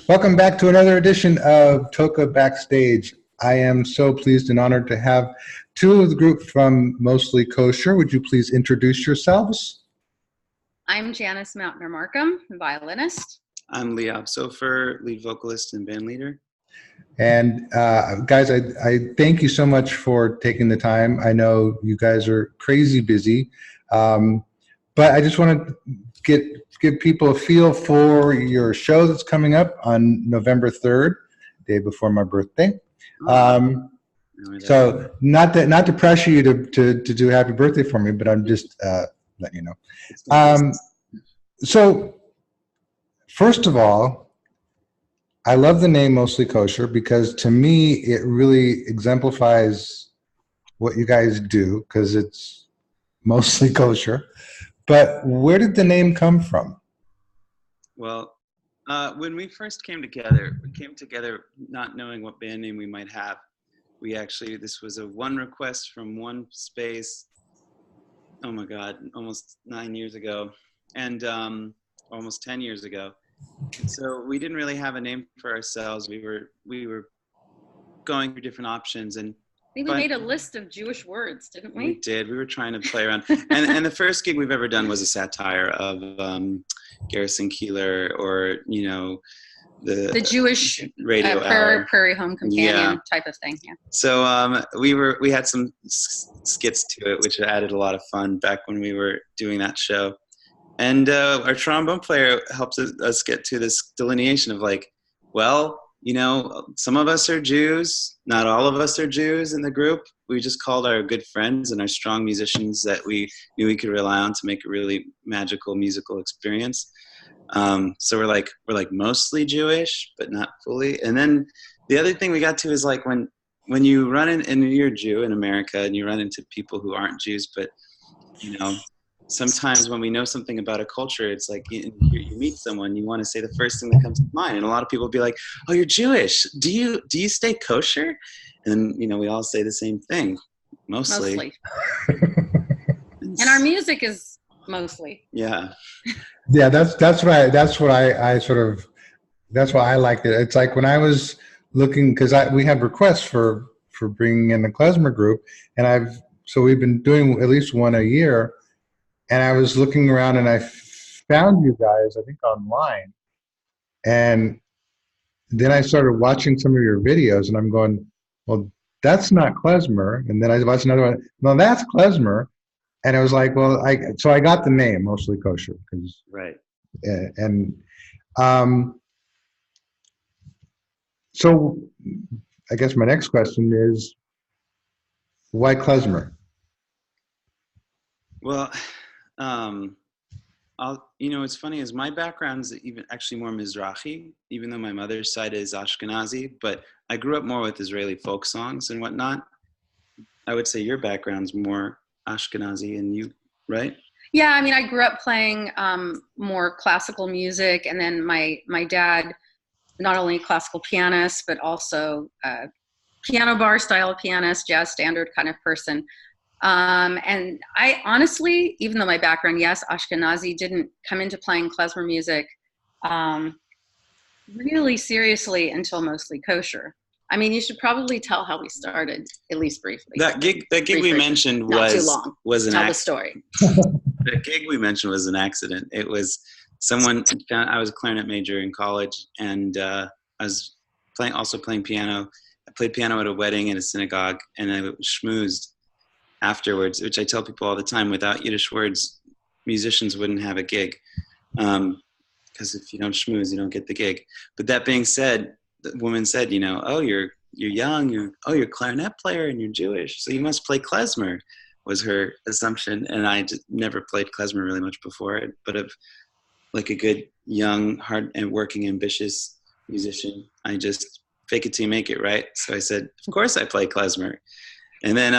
Welcome back to another edition of TOCA Backstage. I am so pleased and honored to have two of the group from Mostly Kosher. Would you please introduce yourselves? I'm Janice Mountainer-Markham, violinist. I'm Liab Sofer, lead vocalist and band leader. And guys, I thank you so much for taking the time. I know you guys are crazy busy, but I just want to give people a feel for your show that's coming up on November 3rd, day before my birthday. So not to pressure you to do happy birthday for me, but I'm just letting you know. So first of all, I love the name Mostly Kosher because to me it really exemplifies what you guys do because it's mostly kosher. But where did the name come from? Well, when we first came together not knowing what band name we might have. This was a one request from one space, oh my God, almost 9 years ago, and almost 10 years ago. So we didn't really have a name for ourselves. We were going through different options, and I think we made a list of Jewish words, didn't we? We did. We were trying to play around. and the first gig we've ever done was a satire of Garrison Keillor, or the Jewish radio hour. Prairie Home Companion type of thing. Yeah. So we had some skits to it, which added a lot of fun back when we were doing that show. And our trombone player helped us get to this delineation of some of us are Jews, not all of us are Jews in the group. We just called our good friends and our strong musicians that we knew we could rely on to make a really magical musical experience. So we're like mostly Jewish, but not fully. And then the other thing we got to is when you run and you're a Jew in America and you run into people who aren't Jews, but sometimes when we know something about a culture, it's like you meet someone, you want to say the first thing that comes to mind. And a lot of people will be like, oh, you're Jewish. Do you stay kosher? And, we all say the same thing, mostly. And our music is mostly. Yeah. Yeah, that's right. That's why I liked it. It's like when I was looking, because we had requests for bringing in the klezmer group, and so we've been doing at least one a year. And I was looking around and I found you guys, I think, online. And then I started watching some of your videos and I'm going, well, that's not klezmer. And then I watched another one. No, that's klezmer. And I was like, so I got the name Mostly Kosher. Right. So I guess my next question is, why klezmer? Well, what's funny is my background is actually more Mizrahi, even though my mother's side is Ashkenazi, but I grew up more with Israeli folk songs and whatnot. I would say your background's more Ashkenazi, and you, right? Yeah, I grew up playing more classical music, and then my dad, not only a classical pianist, but also a piano bar style pianist, jazz standard kind of person. And I honestly, even though my background, yes, Ashkenazi, didn't come into playing klezmer music really seriously until Mostly Kosher. You should probably tell how we started, at least briefly. That gig we mentioned was an accident. Tell the story. The gig we mentioned was an accident. It was I was a clarinet major in college, and I was also playing piano. I played piano at a wedding in a synagogue, and I schmoozed afterwards, which I tell people all the time. Without Yiddish words, musicians wouldn't have a gig, because if you don't schmooze, you don't get the gig. But that being said, the woman said, oh, you're young, you're a clarinet player and you're Jewish, so you must play klezmer, was her assumption. And I just never played klezmer really much before it, but of like a good young, hard and working, ambitious musician, I just fake it till you make it, right? So I said, of course I play klezmer. And then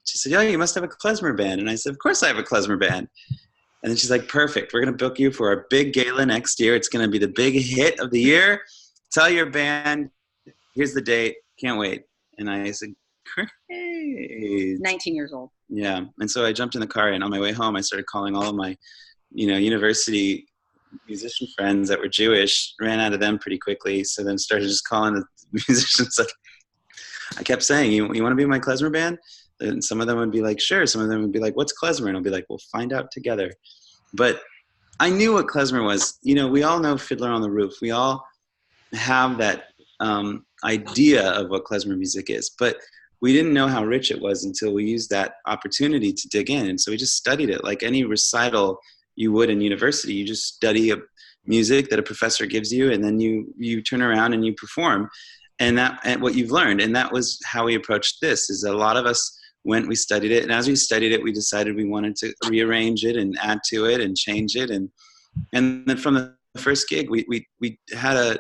she said, you must have a klezmer band. And I said, of course I have a klezmer band. And then she's like, perfect. We're going to book you for our big gala next year. It's going to be the big hit of the year. Tell your band, here's the date. Can't wait. And I said, great. 19 years old. Yeah. And so I jumped in the car, and on my way home, I started calling all of my, university musician friends that were Jewish, ran out of them pretty quickly. So then started just calling the musicians. Like, I kept saying, you want to be in my klezmer band? And some of them would be like, sure. Some of them would be like, what's klezmer? And I'll be like, we'll find out together. But I knew what klezmer was. You know, we all know Fiddler on the Roof. We all have that idea of what klezmer music is, but we didn't know how rich it was until we used that opportunity to dig in. And so we just studied it like any recital you would in university. You just study a music that a professor gives you, and then you turn around and you perform, and what you've learned. And that was how we approached this. Is that a lot of us we studied it, and as we studied it, we decided we wanted to rearrange it and add to it and change it. And then from the first gig, we had a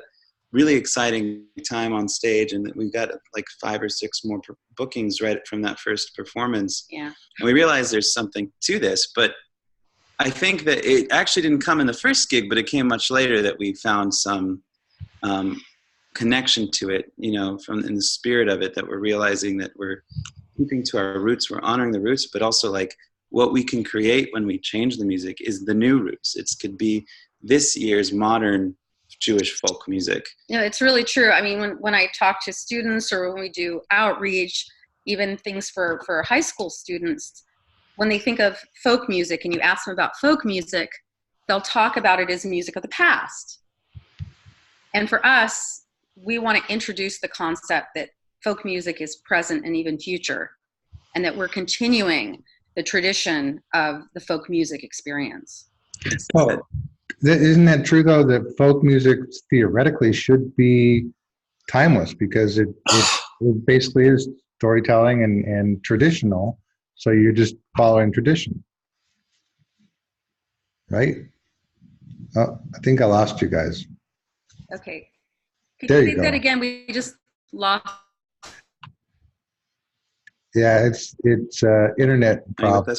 really exciting time on stage, and we've got like 5 or 6 more bookings right from that first performance. Yeah. And we realized there's something to this, but I think that it actually didn't come in the first gig, but it came much later that we found some connection to it, you know, in the spirit of it, that we're realizing that we're keeping to our roots, we're honoring the roots, but also like what we can create when we change the music is the new roots. It could be this year's modern Jewish folk music. You know, it's really true. I mean, when I talk to students, or when we do outreach, even things for high school students, when they think of folk music and you ask them about folk music, they'll talk about it as music of the past. And for us, we want to introduce the concept that folk music is present and even future, and that we're continuing the tradition of the folk music experience. Oh, isn't that true though, that folk music theoretically should be timeless, because it basically is storytelling and traditional, so you're just following tradition, right? Oh, I think I lost you guys. Okay. Could There you you say that go. again? We just lost. Yeah, it's internet problem.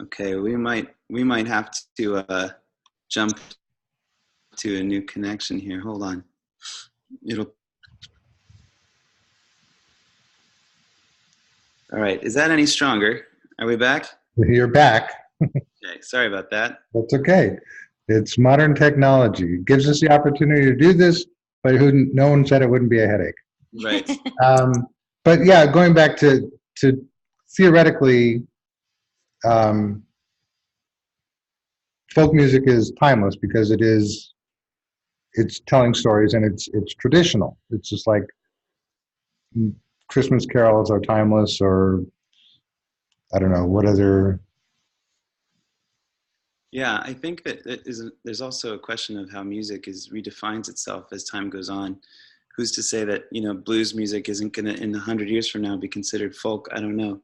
Okay, we might have to jump to a new connection here. Hold on. All right. Is that any stronger? Are we back? You're back. Okay. Sorry about that. That's okay. It's modern technology. It gives us the opportunity to do this, but no one said it wouldn't be a headache. Right. But yeah, going back to theoretically, folk music is timeless because it's telling stories, and it's traditional. It's just like Christmas carols are timeless, or I don't know what other. Yeah, I think that there's also a question of how music redefines itself as time goes on. Who's to say that, you know, blues music isn't going to, in 100 years from now, be considered folk? I don't know.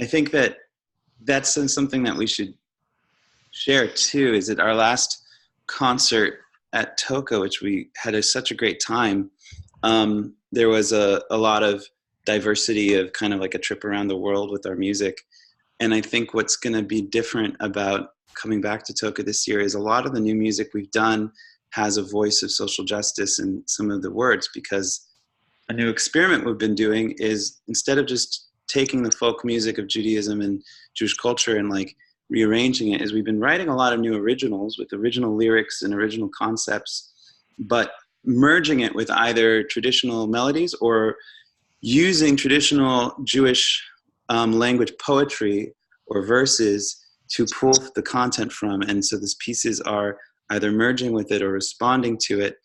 I think that that's something that we should share too, is that our last concert at TOCA, which we had such a great time, there was a lot of diversity of kind of like a trip around the world with our music. And I think what's going to be different about coming back to TOCA this year is a lot of the new music we've done has a voice of social justice in some of the words, because a new experiment we've been doing is, instead of just taking the folk music of Judaism and Jewish culture and like rearranging it, is we've been writing a lot of new originals with original lyrics and original concepts, but merging it with either traditional melodies or using traditional Jewish language poetry or verses to pull the content from. And so these pieces are either merging with it or responding to it.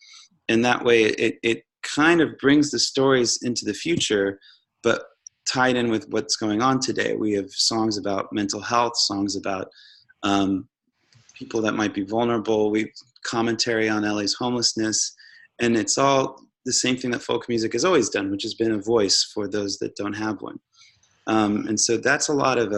And that way it kind of brings the stories into the future, but tied in with what's going on today. We have songs about mental health, songs about people that might be vulnerable. We commentary on LA's homelessness. And it's all the same thing that folk music has always done, which has been a voice for those that don't have one. And so that's a lot of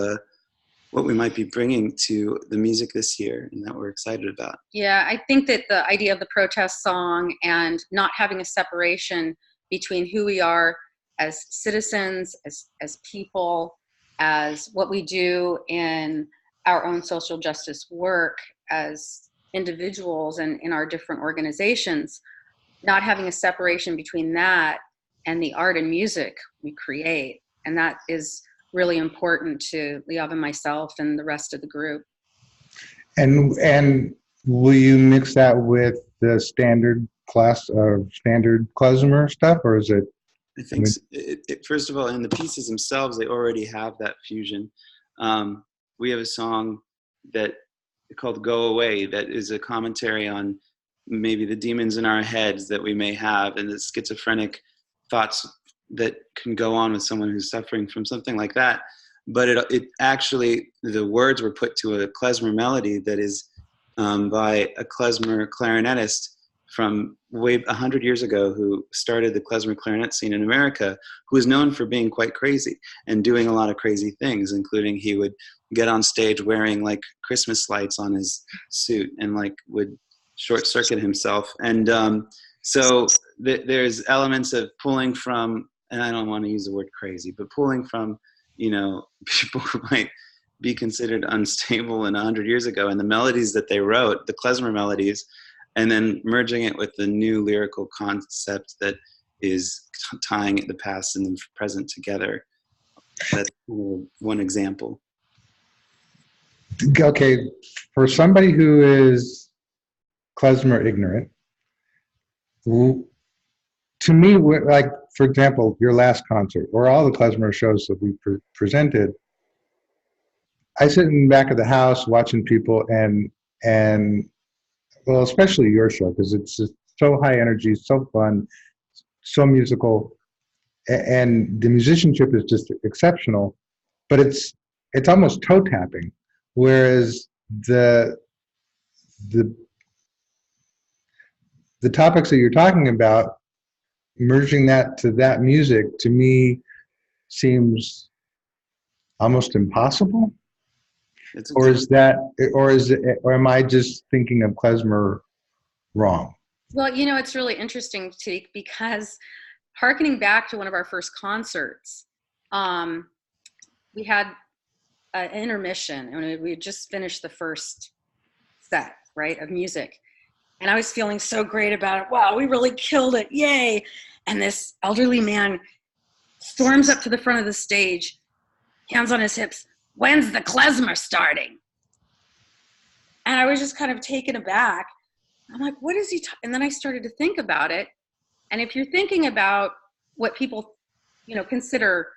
what we might be bringing to the music this year, and that we're excited about. Yeah, I think that the idea of the protest song and not having a separation between who we are as citizens, as people, as what we do in our own social justice work as individuals and in our different organizations, not having a separation between that and the art and music we create. And that is really important to Liav and myself and the rest of the group. And will you mix that with the standard standard klezmer stuff, or is it? I think first of all, in the pieces themselves, they already have that fusion. We have a song that called "Go Away" that is a commentary on maybe the demons in our heads that we may have, and the schizophrenic thoughts that can go on with someone who's suffering from something like that. But it actually, the words were put to a klezmer melody that is by a klezmer clarinetist from 100 years ago, who started the klezmer clarinet scene in America, who is known for being quite crazy and doing a lot of crazy things, including he would get on stage wearing like Christmas lights on his suit and like would short circuit himself. And so there's elements of pulling from, and I don't want to use the word crazy, but pulling from, you know, people who might be considered unstable in 100 years ago, and the melodies that they wrote, the klezmer melodies, and then merging it with the new lyrical concept that is tying the past and the present together. That's one example. Okay, for somebody who is klezmer ignorant, to me, like, for example, your last concert or all the klezmer shows that we presented, I sit in the back of the house watching people, and well, especially your show, because it's just so high energy, so fun, so musical, and the musicianship is just exceptional. But it's almost toe tapping, whereas the topics that you're talking about, merging that to that music, to me seems almost impossible. Or is that, or am I just thinking of klezmer wrong? Well, you know, it's really interesting, Teek, because hearkening back to one of our first concerts, we had an intermission, and we had just finished the first set, right, of music. And I was feeling so great about it. Wow, we really killed it. Yay. And this elderly man storms up to the front of the stage, hands on his hips. When's the klezmer starting? And I was just kind of taken aback. I'm like, what is he and then I started to think about it. And if you're thinking about what people, you know, consider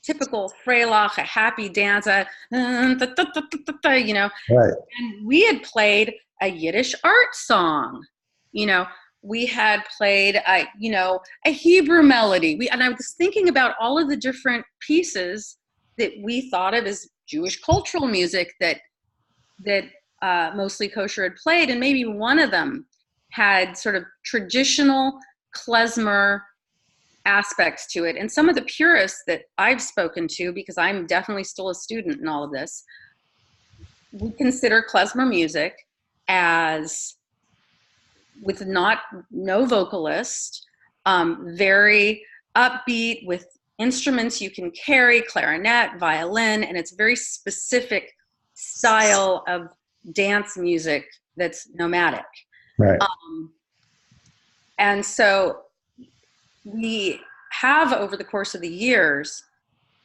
typical Freilach, a happy dance, you know, Right. and we had played a Yiddish art song, you know, we had played a, you know, a Hebrew melody. And I was thinking about all of the different pieces that we thought of as Jewish cultural music that mostly Kosher had played, and maybe one of them had sort of traditional klezmer aspects to it. And some of the purists that I've spoken to, because I'm definitely still a student in all of this, we consider klezmer music as with no vocalist, very upbeat, with instruments you can carry, clarinet, violin, and it's a very specific style of dance music that's nomadic. Right. And so we have, over the course of the years,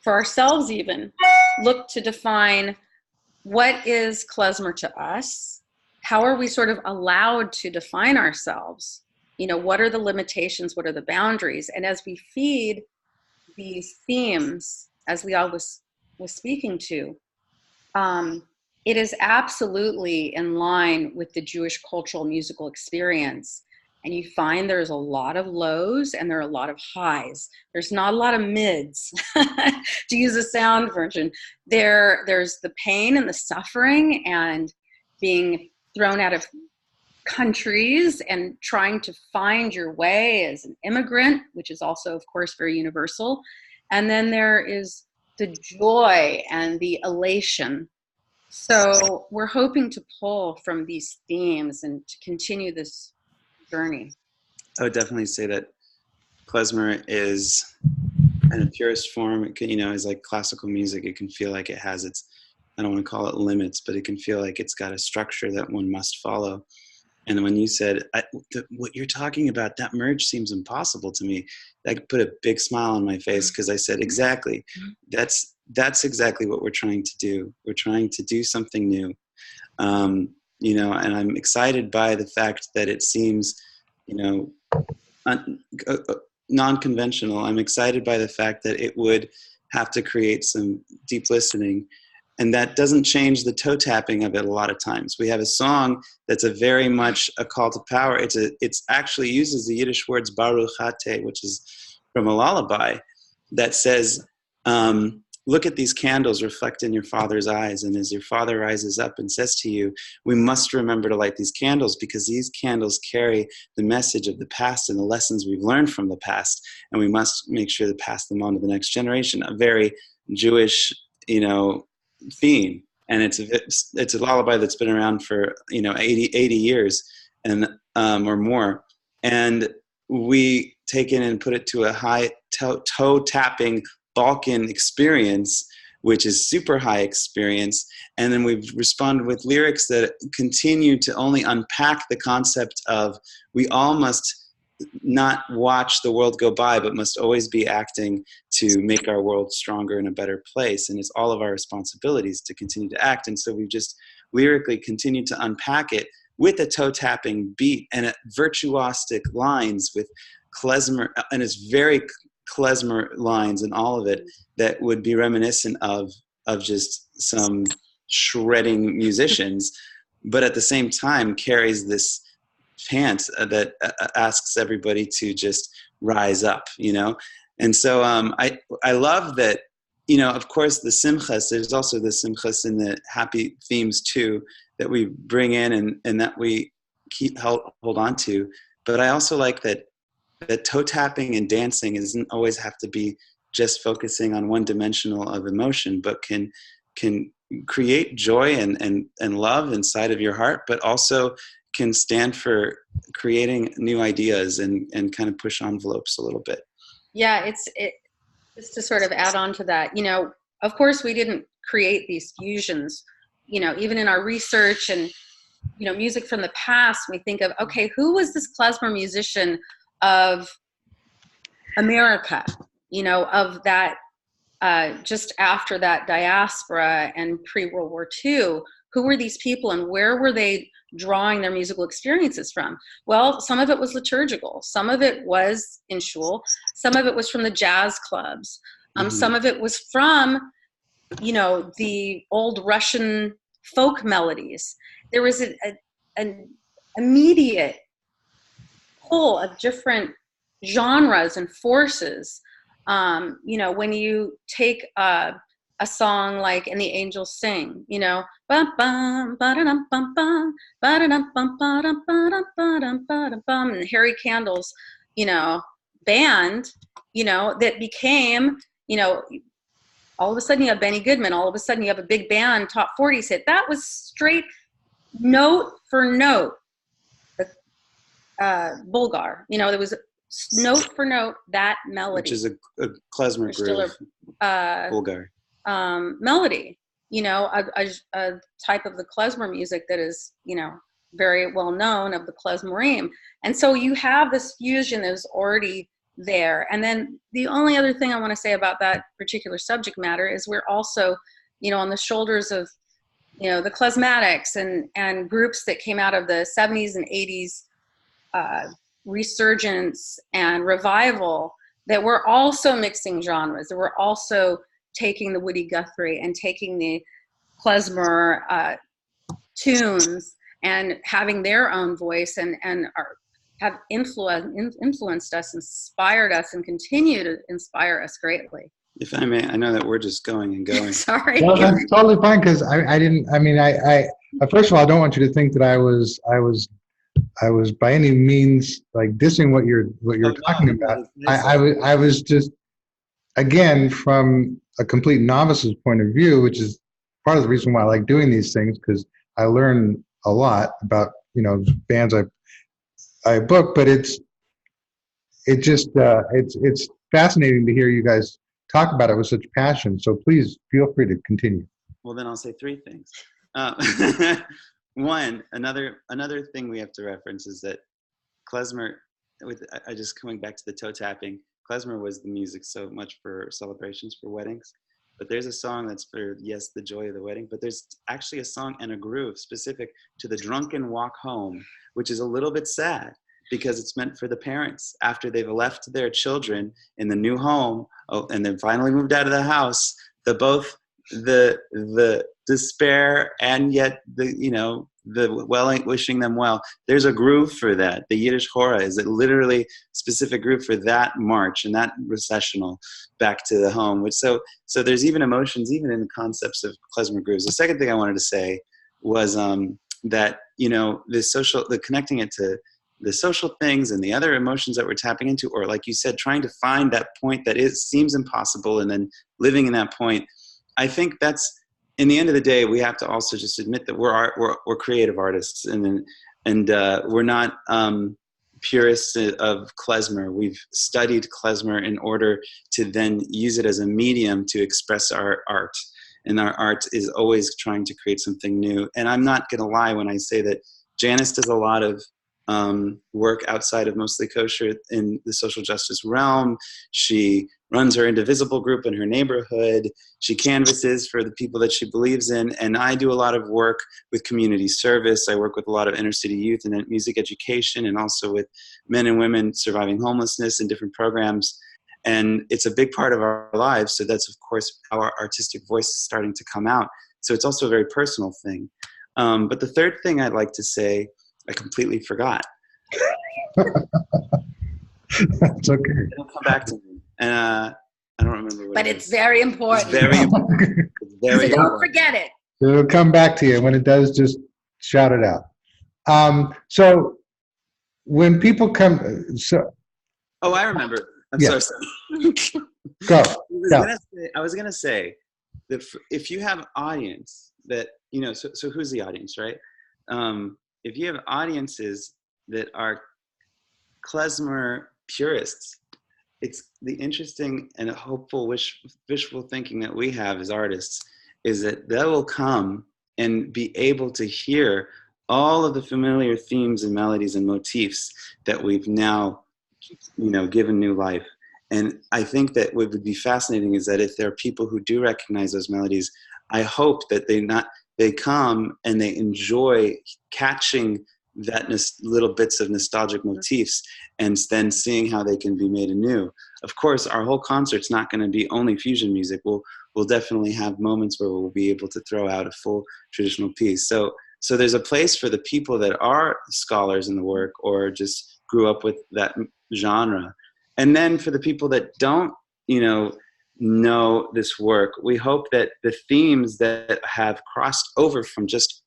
for ourselves even, looked to define what is klezmer to us, how are we sort of allowed to define ourselves, you know, what are the limitations, what are the boundaries, and as we feed these themes, as Lial was speaking to, it is absolutely in line with the Jewish cultural musical experience. And you find there's a lot of lows and there are a lot of highs. There's not a lot of mids, to use a sound version. There's the pain and the suffering and being thrown out of countries and trying to find your way as an immigrant, which is also, of course, very universal. And then there is the joy and the elation. So we're hoping to pull from these themes and to continue this journey. I would definitely say that klezmer is, in a purest form, it can, you know, is like classical music. It can feel like it has its, I don't want to call it limits, but it can feel like it's got a structure that one must follow. And when you said, what you're talking about, that merge seems impossible to me, that put a big smile on my face, because I said, exactly. That's exactly what we're trying to do. We're trying to do something new. You know, and I'm excited by the fact that it seems, you know, non-conventional. I'm excited by the fact that it would have to create some deep listening, and that doesn't change the toe tapping of it. A lot of times we have a song that's a very much a call to power. It's actually uses the Yiddish words Baruch Hate, which is from a lullaby that says, look at these candles, reflect in your Father's eyes. And as your Father rises up and says to you, we must remember to light these candles, because these candles carry the message of the past and the lessons we've learned from the past. And we must make sure to pass them on to the next generation. A very Jewish, you know, theme. And it's a lullaby that's been around for, you know, 80 years and or more. And we take it and put it to a high toe tapping Balkan experience, which is super high experience. And then we've responded with lyrics that continue to only unpack the concept of we all must not watch the world go by, but must always be acting to make our world stronger and a better place. And it's all of our responsibilities to continue to act. And so we've just lyrically continued to unpack it with a toe tapping beat and virtuosic lines with klezmer, and it's very klezmer lines and all of it that would be reminiscent of just some shredding musicians, but at the same time carries this chant that asks everybody to just rise up, you know? And so I love that, you know, of course the simchas, there's also the simchas in the happy themes too, that we bring in and that we hold on to. But I also like that toe tapping and dancing doesn't always have to be just focusing on one dimensional of emotion, but can create joy and love inside of your heart, but also can stand for creating new ideas and kind of push envelopes a little bit. Yeah, just to sort of add on to that, you know, of course we didn't create these fusions, you know, even in our research and, you know, music from the past, we think of, okay, who was this klezmer musician of America, you know, of that, just after that diaspora and pre-World War II, who were these people and where were they drawing their musical experiences from? Well, some of it was liturgical. Some of it was in shul. Some of it was from the jazz clubs. Some of it was from, you know, the old Russian folk melodies. There was an immediate pull of different genres and forces. You know, when you take a song like "And the Angels Sing," you know, bum bum ba-da-dum bum bum ba-da-dum bum ba-dum ba-dum ba-dum ba-dum bum, and Harry Candle's, you know, band, you know, that became, you know, all of a sudden you have Benny Goodman, all of a sudden you have a big band top 40s hit. That was straight note for note Bulgar. You know, there was note for note that melody, which is a klezmer groove, Bulgar melody. You know, a type of the klezmer music that is, you know, very well known of the klezmerim. And so you have this fusion that is already there. And then the only other thing I want to say about that particular subject matter is we're also, you know, on the shoulders of, you know, the klezmatics and groups that came out of the 70s and 80s resurgence and revival, that were also mixing genres, that were also taking the Woody Guthrie and taking the klezmer tunes and having their own voice and have influenced us, inspired us, and continue to inspire us greatly. If I may, I know that we're just going and going. Sorry. Well, that's totally fine, because I didn't. I mean, I first of all, I don't want you to think that I was by any means like dissing what you're talking about. I was just, again, from a complete novice's point of view, which is part of the reason why I like doing these things, because I learn a lot about, you know, bands I book, but it's fascinating to hear you guys talk about it with such passion. So please feel free to continue. Well, then I'll say three things. One, another thing we have to reference is that klezmer, I just coming back to the toe tapping, klezmer was the music so much for celebrations, for weddings. but there's a song that's for, yes, the joy of the wedding, but there's actually a song and a groove specific to the drunken walk home, which is a little bit sad because it's meant for the parents after they've left their children in the new home, and then finally moved out of the house. The despair and yet the wishing them well. There's a groove for that. The Yiddish Hora is a literally specific groove for that march and that recessional back to the home. Which so there's even emotions even in the concepts of klezmer grooves. The second thing I wanted to say was that the connecting it to the social things and the other emotions that we're tapping into, or like you said, trying to find that point that seems impossible and then living in that point. I think that's, in the end of the day, we have to also just admit that we're creative artists, and we're not purists of klezmer. We've studied klezmer in order to then use it as a medium to express our art, and our art is always trying to create something new. And I'm not going to lie when I say that Janice does a lot of work outside of Mostly Kosher in the social justice realm. She runs her Indivisible group in her neighborhood. She canvasses for the people that she believes in. And I do a lot of work with community service. I work with a lot of inner city youth and music education, and also with men and women surviving homelessness in different programs. And it's a big part of our lives. So that's, of course, how our artistic voice is starting to come out. So it's also a very personal thing. But the third thing I'd like to say, I completely forgot. That's okay. It'll come back to me. And I don't remember what But it it's is. very important. It's very important. It's very So don't important. forget it. It'll come back to you. When it does, just shout it out. So when people come, Oh, I remember. I'm Yeah. so sorry. go. I was gonna say that if you have audience that, so who's the audience, right? If you have audiences that are klezmer purists, it's the interesting and hopeful wishful thinking that we have as artists is that they will come and be able to hear all of the familiar themes and melodies and motifs that we've now, given new life. And I think that what would be fascinating is that if there are people who do recognize those melodies, I hope that they come and they enjoy catching that little bits of nostalgic motifs and then seeing how they can be made anew. Of course, our whole concert's not going to be only fusion music. We'll definitely have moments where we'll be able to throw out a full traditional piece. So there's a place for the people that are scholars in the work or just grew up with that genre. And then for the people that don't, know this work, we hope that the themes that have crossed over from just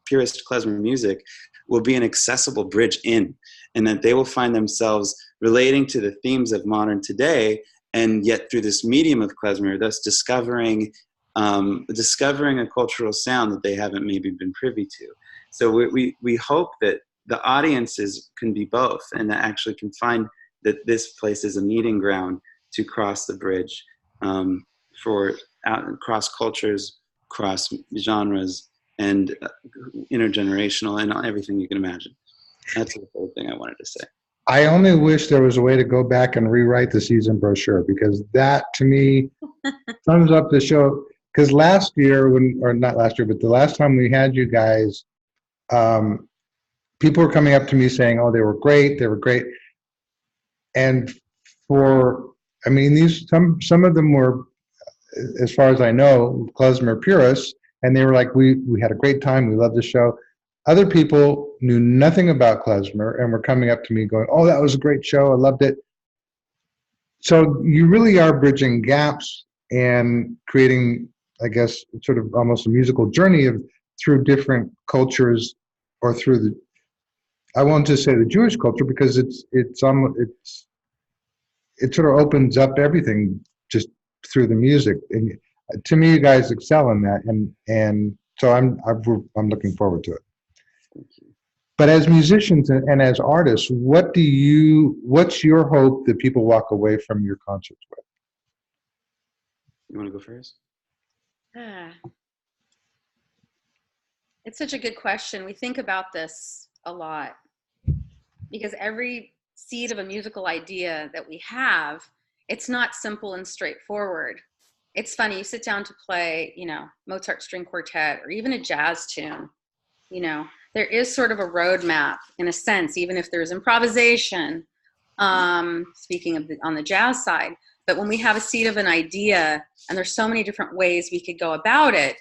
purist klezmer music will be an accessible bridge in, and that they will find themselves relating to the themes of modern today, and yet through this medium of klezmer, thus discovering a cultural sound that they haven't maybe been privy to. So we hope that the audiences can be both, and that actually can find that this place is a meeting ground to cross the bridge for cross cultures, cross genres, and intergenerational, and everything you can imagine. That's the third thing I wanted to say. I only wish there was a way to go back and rewrite the season brochure, because that, to me, sums up the show. Because last year, or not last year, but the last time we had you guys, people were coming up to me saying, "Oh, they were great. They were great." And some of them were, as far as I know, klezmer purists, and they were like, we had a great time, we loved the show. Other people knew nothing about klezmer and were coming up to me going, "Oh, that was a great show, I loved it." So you really are bridging gaps and creating, I guess, sort of almost a musical journey through different cultures, or through I won't just say the Jewish culture, because it sort of opens up everything just through the music. And to me, you guys excel in that, and so I'm looking forward to it. Thank you. But as musicians and as artists, what's your hope that people walk away from your concerts with? You want to go first? It's such a good question. We think about this a lot, because every seed of a musical idea that we have, it's not simple and straightforward. it's funny, you sit down to play, you know, Mozart string quartet or even a jazz tune, you know, there is sort of a roadmap in a sense, even if there's improvisation, speaking of on the jazz side. But when we have a seed of an idea and there's so many different ways we could go about it,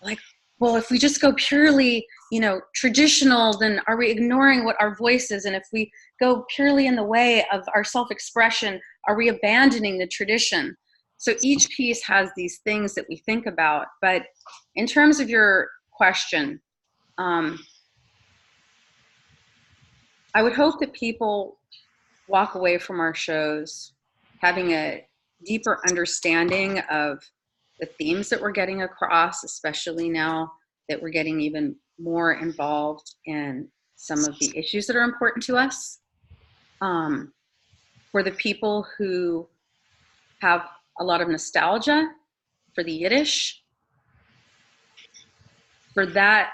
like, well, if we just go purely, you know, traditional, then are we ignoring what our voice is? And if we go purely in the way of our self-expression, are we abandoning the tradition? So each piece has these things that we think about. But in terms of your question, I would hope that people walk away from our shows having a deeper understanding of the themes that we're getting across, especially now that we're getting even more involved in some of the issues that are important to us. For the people who have a lot of nostalgia for the Yiddish, for that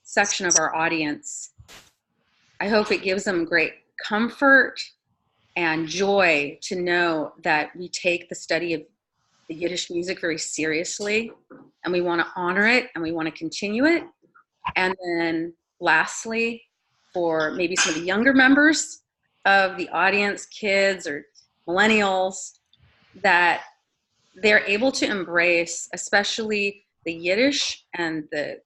section of our audience, I hope it gives them great comfort and joy to know that we take the study of the Yiddish music very seriously, and we want to honor it and we want to continue it. And then lastly, for maybe some of the younger members of the audience, kids or millennials, that they're able to embrace, especially the Yiddish and the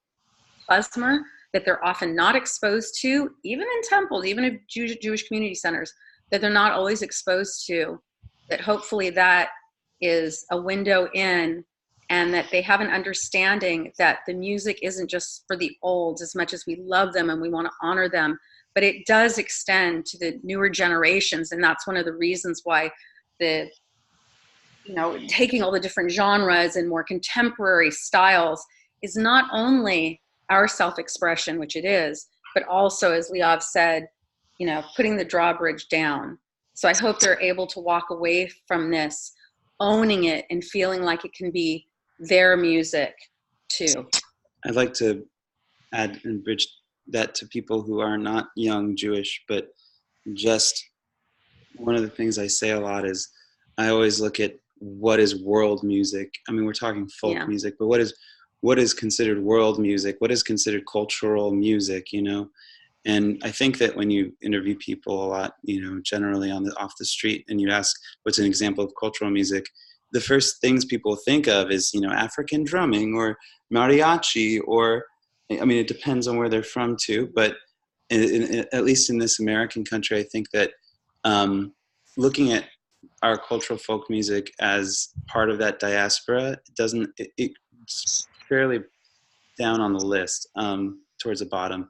klezmer, that they're often not exposed to, even in temples, even in Jewish community centers, that they're not always exposed to, that hopefully that is a window in, and that they have an understanding that the music isn't just for the olds as much as we love them and we want to honor them, but it does extend to the newer generations. And that's one of the reasons why the, you know, taking all the different genres and more contemporary styles is not only our self-expression, which it is, but also, as Liav said, you know, putting the drawbridge down. So I hope they're able to walk away from this owning it and feeling like it can be their music too. I'd like to add and bridge that to people who are not young Jewish, but just one of the things I say a lot is I always look at what is world music. I mean, we're talking folk music, but what is considered world music? What is considered cultural music, you know? And I think that when you interview people a lot, you know, generally off the street, and you ask what's an example of cultural music, the first things people think of is, you know, African drumming or mariachi, or, I mean, it depends on where they're from too, but at least in this American country, I think that looking at our cultural folk music as part of that diaspora, it's fairly down on the list, towards the bottom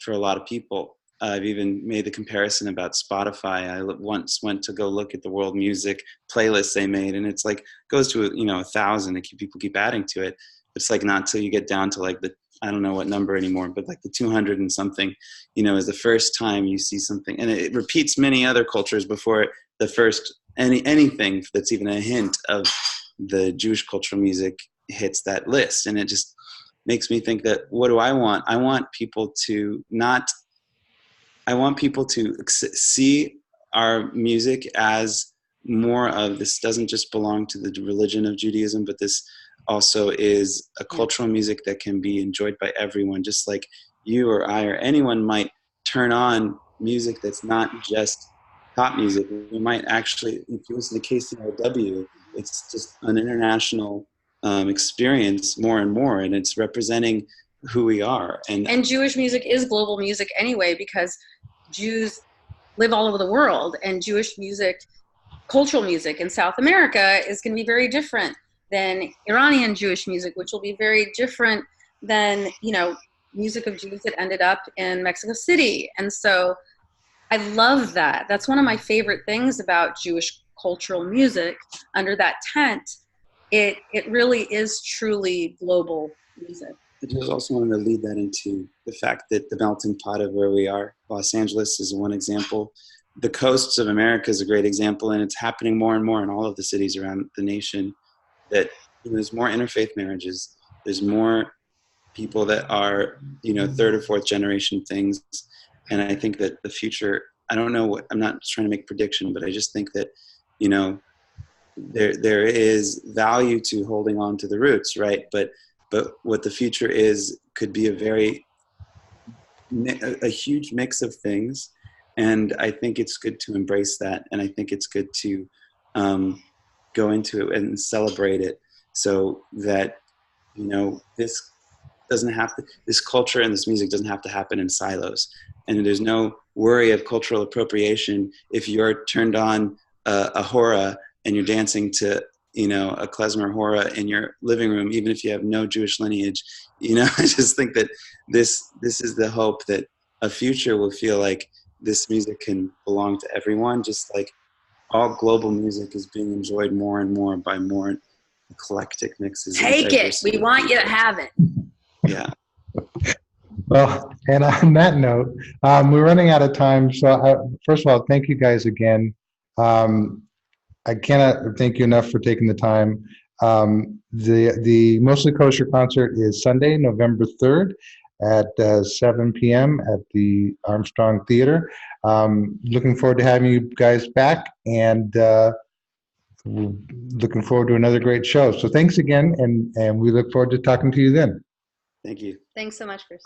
for a lot of people. I've even made the comparison about Spotify. I once went to go look at the world music playlists they made, and it's like goes to 1,000. People keep adding to it. It's like not till you get down to like the, I don't know what number anymore, but like the 200 and something, is the first time you see something, and it repeats many other cultures before the first anything that's even a hint of the Jewish cultural music hits that list. And it just makes me think that, what do I want? I want people to see our music as more of, this doesn't just belong to the religion of Judaism, but this also is a cultural music that can be enjoyed by everyone, just like you or I or anyone might turn on music that's not just pop music. We might actually, if you listen to KCRW, it's just an international experience more and more, and it's representing who we are. And Jewish music is global music anyway, because Jews live all over the world, and Jewish music, cultural music in South America is going to be very different than Iranian Jewish music, which will be very different than, music of Jews that ended up in Mexico City. And so I love that. That's one of my favorite things about Jewish cultural music. Under that tent, it really is truly global music. I just also wanted to lead that into the fact that the melting pot of where we are, Los Angeles is one example. The coasts of America is a great example, and it's happening more and more in all of the cities around the nation, that there's more interfaith marriages. There's more people that are, third or fourth generation things. And I think that the future, I don't know I'm not trying to make a prediction, but I just think that, there is value to holding on to the roots, right? But what the future is could be a huge mix of things, and I think it's good to embrace that, and I think it's good to go into it and celebrate it, so that this doesn't have to, this culture and this music doesn't have to happen in silos, and there's no worry of cultural appropriation if you're turned on a hora and you're dancing to a klezmer hora in your living room, even if you have no Jewish lineage. I just think that this is the hope that a future will feel like this music can belong to everyone, just like all global music is being enjoyed more and more by more eclectic mixes. Take it. We want you to have it. Yeah. Well, and on that note, we're running out of time. So first of all, thank you guys again. I cannot thank you enough for taking the time. The Mostly Kosher concert is Sunday, November 3rd at 7 p.m. at the Armstrong Theater. Looking forward to having you guys back, and looking forward to another great show. So thanks again, and we look forward to talking to you then. Thank you. Thanks so much, Chris.